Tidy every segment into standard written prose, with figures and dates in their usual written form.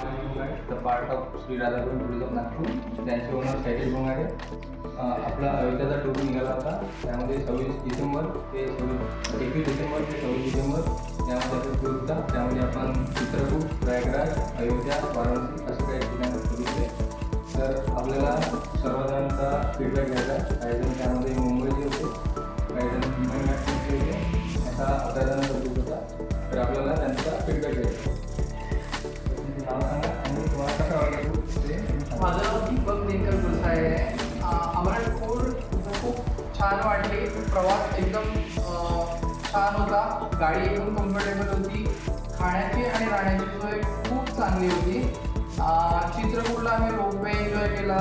The part of Shri Radhakrishna tourism Nagpur, त्यांचे owner Shailesh बोंगाडे. आपला अयोध्याचा tour निघाला होता. त्यामध्ये 26 डिसेंबर ते 21 डिसेंबर ते 26 डिसेंबर यामध्ये आपला टूर होता. त्यामध्ये आपण चित्रकूट, प्रयागराज, अयोध्या, वाराणसी असं काही ठिकाणी बघितले. तर आपल्याला सर्वजणांचा फीडबॅक घ्यायचा. काही जण त्यामध्ये मुंबईचे होते, काही जण मुंबई नागपूरचे होते, असा 11 जणांचा ग्रुप होता. तर आपल्याला त्यांचा फीडबॅक घ्यायचा. नाव सांगा आणि तुम्हाला कसं वाटलं ते. माझं नाव दीपक दिनकर गुरसाळे आहे. आम्हाला टूर खूप छान वाटली. प्रवास एकदम छान होता. गाडी एकदम कम्फर्टेबल होती. खाण्याची आणि राहण्याची सोय खूप चांगली होती. चित्रकूटला आम्ही रोपवे एन्जॉय केला.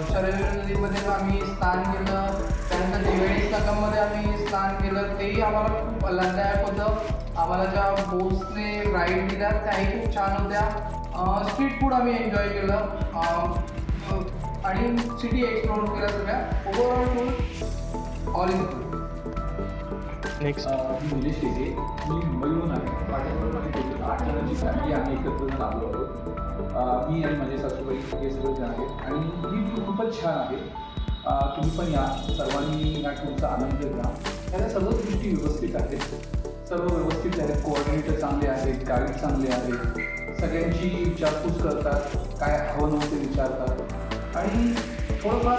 शरयू नदीमध्ये आम्ही स्नान केलं. त्यानंतर त्रिवेणी संगममध्ये आम्ही स्नान केलं. तेही आम्हाला खूप आल्हाददायक होतं. आम्हाला ज्या बोट्सने राईड दिल्या त्याही खूप छान होत्या. स्ट्रीट फूड आम्ही एन्जॉय केलं आणि सिटी एक्सप्लोर केल्या सगळ्या. Overall tour all is good. Next मी निलेश टेके. मी मुंबईहून आहे. पाठीवर आणि टोटल 8 जणांची फॅमिली आम्ही एकत्र लागलो आहोत. मी आणि माझे सासूबाई हे सगळे जण आहेत आणि ही टूर खूपच छान आहे. तुम्ही पण या, सर्वांनी या टूरचा आनंद घ्या. त्याला सर्व गोष्टी व्यवस्थित आहेत, सर्व व्यवस्थित आहेत. कोऑर्डिनेटर चांगले आहेत, गाईड चांगले आहेत, सगळ्यांची विचारपूस करतात, काय हवं नव्हतं ते विचारतात आणि थोडंफार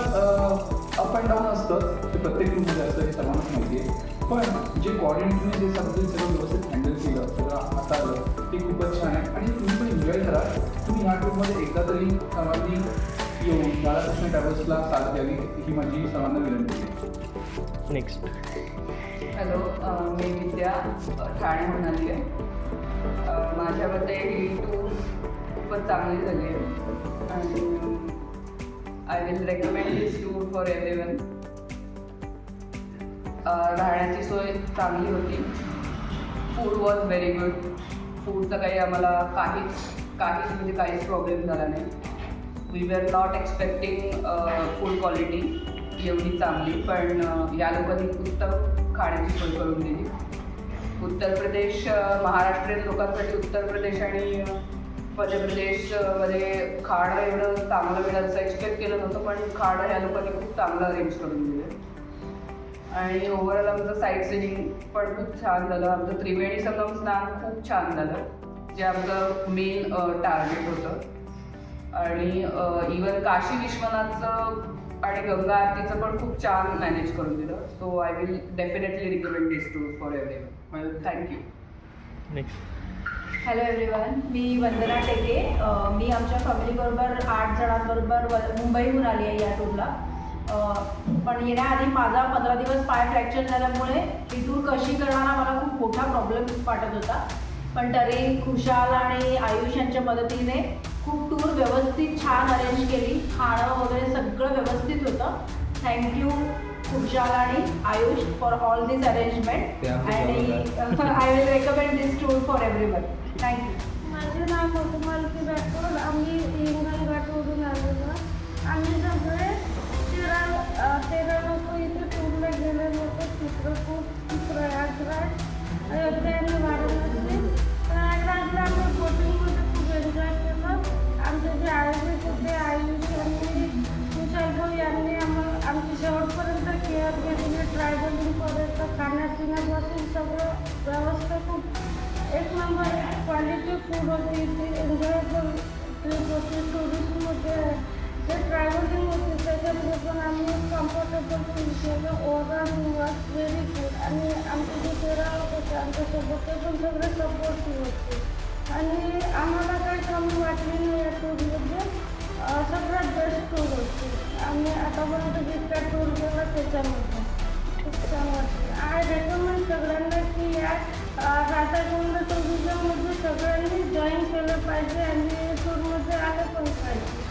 अप अँड डाऊन असतं. ते प्रत्येक टूरमध्ये असतं, हे सर्वांनाच माहिती आहे. पण जे कोऑर्डिनेटरने जे सगळं व्यवस्थित हँडल केलं, सगळं हाताळलं, ते खूपच छान आहे. आणि तुम्ही पण एन्जॉय करा. तुम्ही ह्या टूरमध्ये एकदा तरी सर्वांनी येऊन राधाकृष्ण ट्रॅव्हल्सला साथ द्यावी, ही माझी सर्वांना विनंती आहे. नेक्स्ट हॅलो, मी विद्या ठाण्याहून आली आहे. माझ्यामध्ये ही टूर खूपच चांगली झाली आहे आणि I will recommend this tour for everyone. राहण्याची सोय चांगली होती. Food was very good. फूडचं काही आम्हाला काहीच प्रॉब्लेम झाला नाही. We were not expecting food quality एवढी चांगली, पण या लोकांनी उत्तम खाण्याची सोय करून दिली. उत्तर प्रदेश, महाराष्ट्रीयन लोकांसाठी उत्तर प्रदेश आणि मध्य प्रदेशमध्ये खाणं एवढं चांगलं मिळेल असं एक्सपेक्ट केलं नव्हतं, पण खाणं या लोकांनी खूप चांगलं अरेंज करून दिलं. आणि ओव्हरऑल आमचं साईट सीइंग पण खूप छान झालं. आमचं त्रिवेणी संगम स्नान खूप छान झालं, जे आमचं मेन टार्गेट होतं. आणि इवन काशी विश्वनाथचं आणि गंगा आरतीचं पण खूप छान मॅनेज करून दिलं. So I will definitely recommend this tour for everyone. Thank you. Next hello everyone, मी वंदना टेके. मी आमच्या फॅमिलीबरोबर 8 जणांबरोबर मुंबईहून आली आहे या टूरला. पण येण्याआधी माझा 15 दिवस पाय फ्रॅक्चर झाल्यामुळे ही टूर कशी करणार हा मला खूप मोठा प्रॉब्लेम वाटत होता. पण तरी खुशाल आणि आयुष यांच्या मदतीने खूप टूर व्यवस्थित छान अरेंज केली. खाणं वगैरे सगळं व्यवस्थित होतं. थँक्यू खुशाल आणि Ayush for all this arrangement आणि I will recommend this tour for everyone. Thank you. माझे नाव मधुमालती राठोड. आम्ही हिंगणघाटवरून आलेलो. आम्ही सगळे 13 लोक इथे टूरला गेलेलो होतो. चित्रकूट, प्रयागराज, अयोध्या आणि वाराणसी. प्रयागराजला आम्ही बोटिंगमध्ये खूप एन्जॉय केलं. आमचे जे आयोजक होते आयुष आणि विशाल यांनी आमची शेवटपर्यंत केअर घेतली. ट्रॅव्हलिंगपर्यंत खाण्यापिण्यापासून सगळं व्यवस्था खूप एक नंबर क्वालिटी फूड होती. इथे एन्जॉयबल ट्रिप होती. टुरिस्टमध्ये जे ट्रॅव्हलिंग होती त्याच्यामध्ये पण आम्ही कम्फर्टेबल फील केलं. Overall was very good. आणि आमचे जे 13 लोक होते आमच्यासोबत ते पण सगळे सपोर्टिव्ह होते आणि आम्हाला काही कमी वाटली नाही या टूरमध्ये. सगळ्यात बेस्ट टूर होती. आम्ही आतापर्यंत जितका टूर केला त्याच्यामध्ये खूप छान वाटते. आय रेकमेंड सगळ्यांना की या राधाकुंड टुरिझममध्ये सगळ्यांनी जॉईन केलं पाहिजे आणि टूरमध्ये आलं पण पाहिजे.